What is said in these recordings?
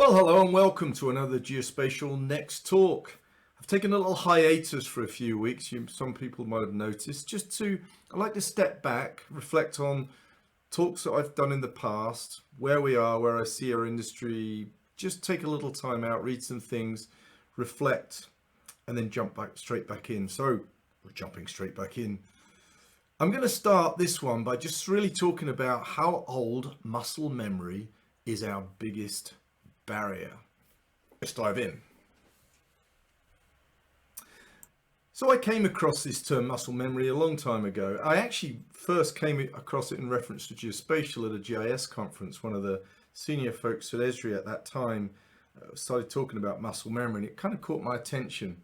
Well, hello and welcome to another Geospatial-Next talk. I've taken a little hiatus for a few weeks. Some people might have noticed. I like to step back, reflect on talks that I've done in the past, where we are, where I see our industry, just take a little time out, read some things, reflect, and then jump straight back in. So we're jumping straight back in. I'm going to start this one by just really talking about how old muscle memory is our biggest barrier. Let's dive in. So I came across this term muscle memory a long time ago. I actually first came across it in reference to Geospatial at a GIS conference. One of the senior folks at Esri at that time started talking about muscle memory, and it kind of caught my attention.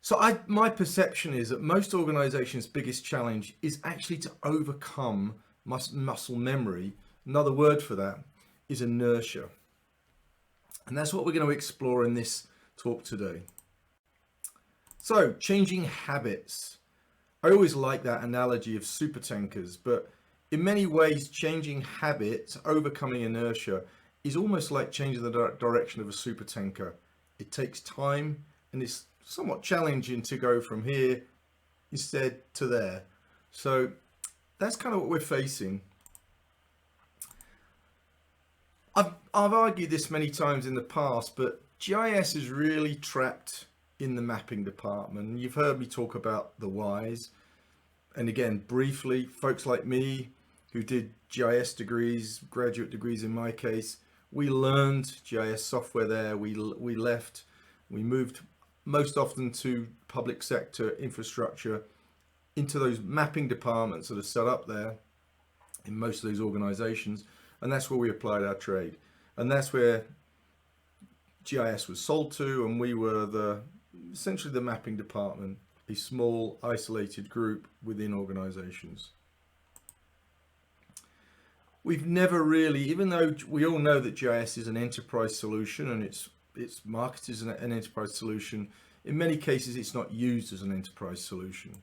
So my perception is that most organizations' biggest challenge is actually to overcome muscle memory. Another word for that is inertia. And that's what we're going to explore in this talk today. So, changing habits. I always like that analogy of super tankers, but in many ways, changing habits, overcoming inertia, is almost like changing the direction of a super tanker. It takes time and it's somewhat challenging to go from here instead to there. So that's kind of what we're facing. I've argued this many times in the past, but GIS is really trapped in the mapping department. You've heard me talk about the whys. And again, briefly, folks like me who did GIS degrees, graduate degrees in my case, we learned GIS software there. We left, we moved most often to public sector infrastructure into those mapping departments that are set up there in most of those organizations. And that's where we applied our trade. And that's where GIS was sold to, and we were essentially the mapping department, a small isolated group within organizations. We've never really, even though we all know that GIS is an enterprise solution and it's marketed as an enterprise solution, in many cases it's not used as an enterprise solution.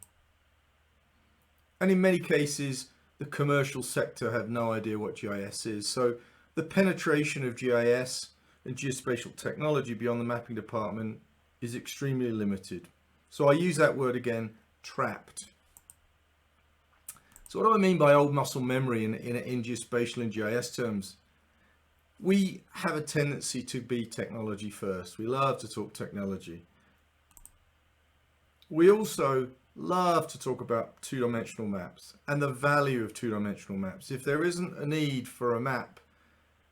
And in many cases, the commercial sector have no idea what GIS is. So the penetration of GIS and geospatial technology beyond the mapping department is extremely limited. So I use that word again, trapped. So what do I mean by old muscle memory in geospatial and GIS terms? We have a tendency to be technology first. We love to talk technology. We also love to talk about two-dimensional maps and the value of two-dimensional maps. If there isn't a need for a map,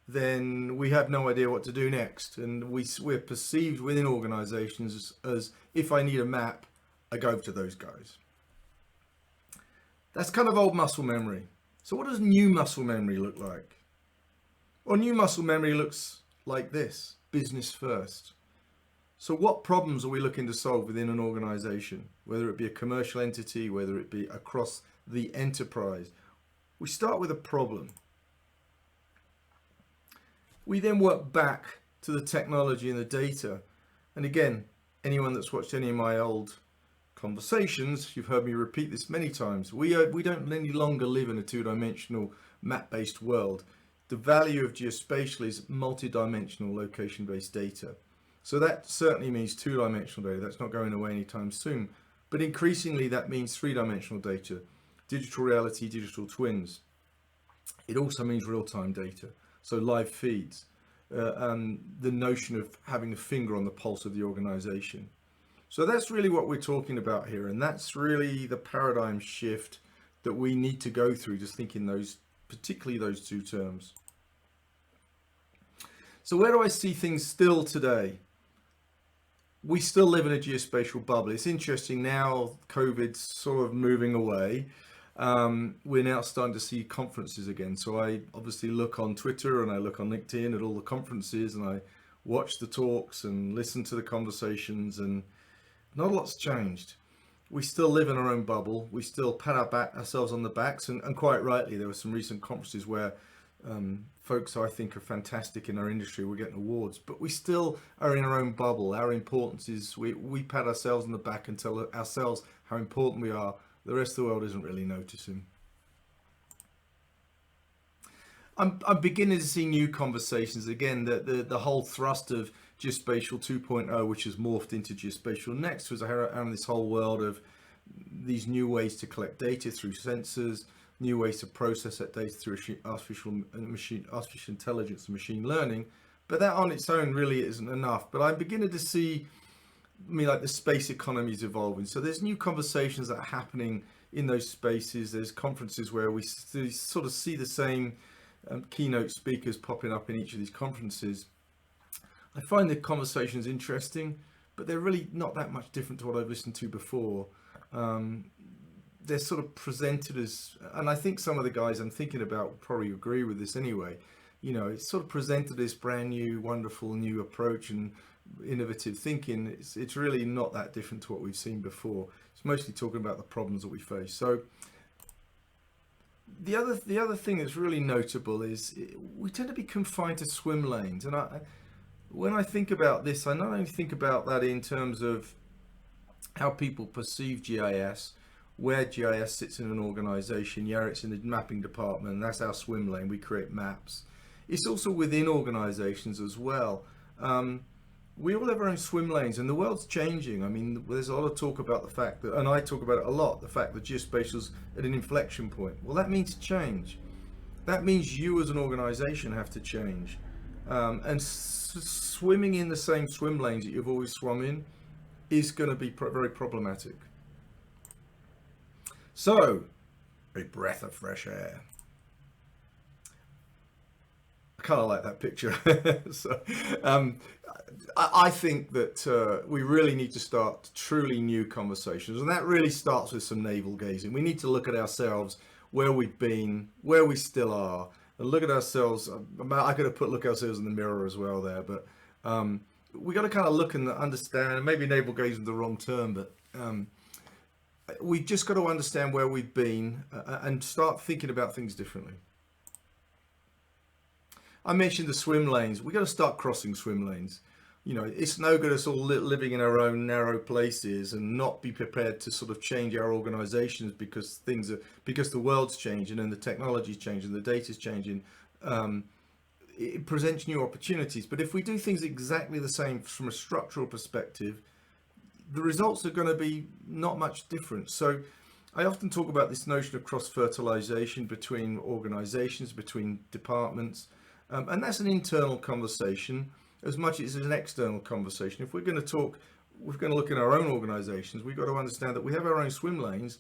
then we have no idea what to do next. And we're perceived within organizations as if I need a map, I go to those guys. That's kind of old muscle memory. So what does new muscle memory look like? Well, new muscle memory looks like this: business first. So what problems are we looking to solve within an organization, whether it be a commercial entity, whether it be across the enterprise? We start with a problem. We then work back to the technology and the data. And again, anyone that's watched any of my old conversations, you've heard me repeat this many times. We don't any longer live in a two-dimensional map-based world. The value of geospatial is multi-dimensional location-based data. So that certainly means two-dimensional data. That's not going away anytime soon. But increasingly, that means three-dimensional data, digital reality, digital twins. It also means real-time data, so live feeds, and the notion of having a finger on the pulse of the organization. So that's really what we're talking about here, and that's really the paradigm shift that we need to go through, just thinking particularly those two terms. So where do I see things still today? We still live in a geospatial bubble. It's interesting now, COVID's sort of moving away. We're now starting to see conferences again. So I obviously look on Twitter and I look on LinkedIn at all the conferences, and I watch the talks and listen to the conversations, and not a lot's changed. We still live in our own bubble. We still pat ourselves on the backs, and quite rightly, there were some recent conferences where folks I think are fantastic in our industry were getting awards, but we still are in our own bubble. Our importance is we pat ourselves on the back and tell ourselves how important we are. The rest of the world isn't really noticing. I'm beginning to see new conversations again. The whole thrust of Geospatial 2.0, which has morphed into Geospatial-Next, was around this whole world of these new ways to collect data through sensors, new ways to process that data through artificial intelligence and machine learning. But that on its own really isn't enough. But I'm beginning to see, like the space economy is evolving. So there's new conversations that are happening in those spaces. There's conferences where we sort of see the same keynote speakers popping up in each of these conferences. I find the conversations interesting, but they're really not that much different to what I've listened to before. They're sort of presented as, and I think some of the guys I'm thinking about probably agree with this anyway, it's sort of presented as brand new, wonderful new approach and innovative thinking. It's really not that different to what we've seen before. It's mostly talking about the problems that we face. So the other thing that's really notable is we tend to be confined to swim lanes. And when I think about this, I not only think about that in terms of how people perceive GIS, where GIS sits in an organization. Yeah, it's in the mapping department. That's our swim lane. We create maps. It's also within organizations as well. We all have our own swim lanes, and the world's changing. I mean, there's a lot of talk about the fact that, and I talk about it a lot, the fact that geospatial's at an inflection point. Well, that means change. That means you as an organization have to change. And swimming in the same swim lanes that you've always swum in is going to be very problematic. So, a breath of fresh air. I kind of like that picture. So, I think that we really need to start truly new conversations, and that really starts with some navel gazing. We need to look at ourselves, where we've been, where we still are, and look at ourselves. I could have look ourselves in the mirror as well there, but we got to kind of look and understand. Maybe navel gazing is the wrong term, but we've just got to understand where we've been and start thinking about things differently. I mentioned the swim lanes. We got to start crossing swim lanes. It's no good us all living in our own narrow places and not be prepared to sort of change our organizations because the world's changing and the technology's changing, the data's changing. It presents new opportunities. But if we do things exactly the same from a structural perspective, the results are going to be not much different. So I often talk about this notion of cross-fertilization between organizations, between departments, and that's an internal conversation as much as it's an external conversation. If we're going to look at our own organizations, we've got to understand that we have our own swim lanes.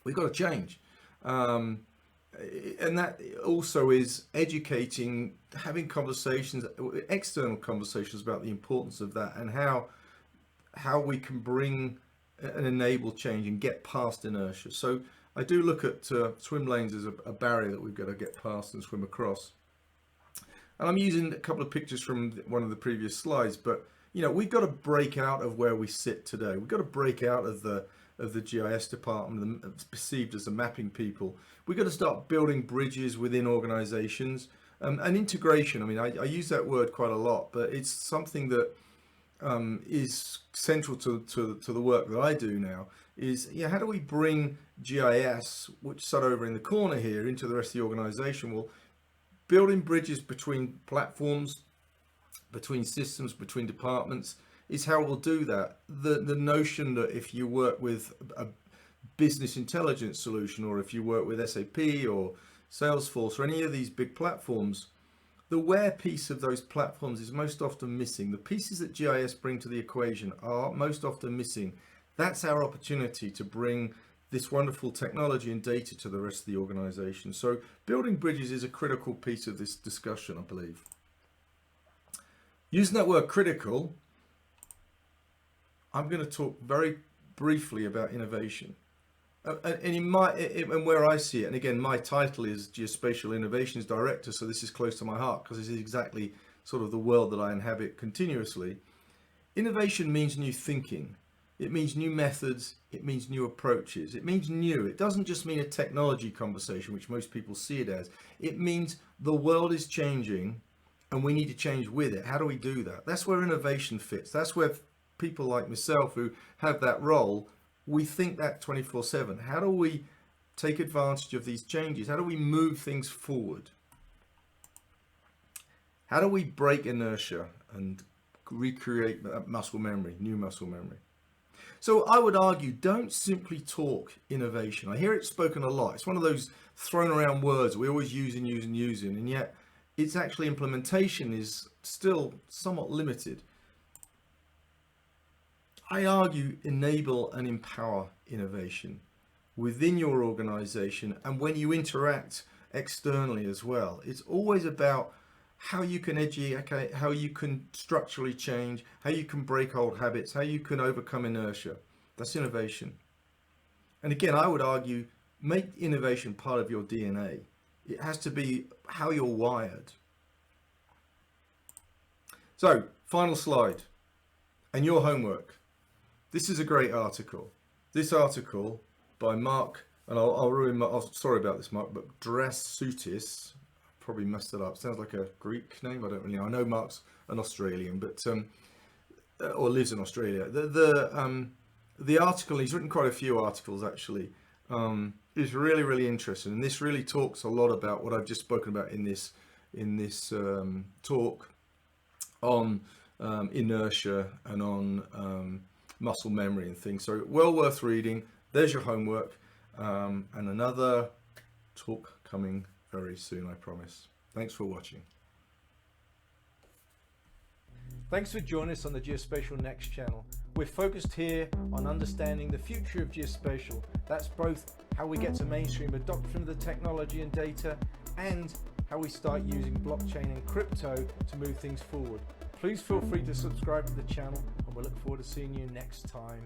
We've got to change. And that also is educating, having conversations, external conversations about the importance of that and how we can bring and enable change and get past inertia. So I do look at swim lanes as a barrier that we've got to get past and swim across. And I'm using a couple of pictures from one of the previous slides, but we've got to break out of where we sit today. We've got to break out of the GIS department, perceived as the mapping people. We've got to start building bridges within organizations and integration. I mean, I use that word quite a lot, but it's something that is central to the work that I do now. Is how do we bring GIS, which sat over in the corner here, into the rest of the organization? Well, building bridges between platforms, between systems, between departments is how we'll do that. The notion that if you work with a business intelligence solution, or if you work with SAP or Salesforce or any of these big platforms, the where piece of those platforms is most often missing. The pieces that GIS bring to the equation are most often missing. That's our opportunity to bring this wonderful technology and data to the rest of the organization. So building bridges is a critical piece of this discussion, I believe. Using that word critical, I'm going to talk very briefly about innovation. And where I see it, and again, my title is Geospatial Innovations Director, so this is close to my heart because this is exactly sort of the world that I inhabit continuously. Innovation means new thinking. It means new methods. It means new approaches. It means new. It doesn't just mean a technology conversation, which most people see it as. It means the world is changing and we need to change with it. How do we do that? That's where innovation fits. That's where people like myself who have that role, we think that 24/7. How do we take advantage of these changes? How do we move things forward? How do we break inertia and recreate that muscle memory, new muscle memory? So I would argue, don't simply talk innovation. I hear it spoken a lot. It's one of those thrown around words we always using, and yet its actually implementation is still somewhat limited. I argue, enable and empower innovation within your organization and when you interact externally as well. It's always about how you can educate, how you can structurally change, how you can break old habits, how you can overcome inertia. That's innovation. And again, I would argue, make innovation part of your DNA. It has to be how you're wired. So, final slide, and your homework. This is a great article. This article by Mark, and I'll ruin my, sorry about this, Mark, but Drasutis, probably messed it up. Sounds like a Greek name. I don't really know. I know Mark's an Australian, but or lives in Australia. The article, he's written quite a few articles actually, is really, really interesting, and this really talks a lot about what I've just spoken about in this talk on inertia and on muscle memory and things. So well worth reading. There's your homework, and another talk coming very soon, I promise. Thanks for watching. Thanks for joining us on the Geospatial-Next channel. We're focused here on understanding the future of geospatial. That's both how we get to mainstream adoption of the technology and data, and how we start using blockchain and crypto to move things forward. Please feel free to subscribe to the channel, and we'll look forward to seeing you next time.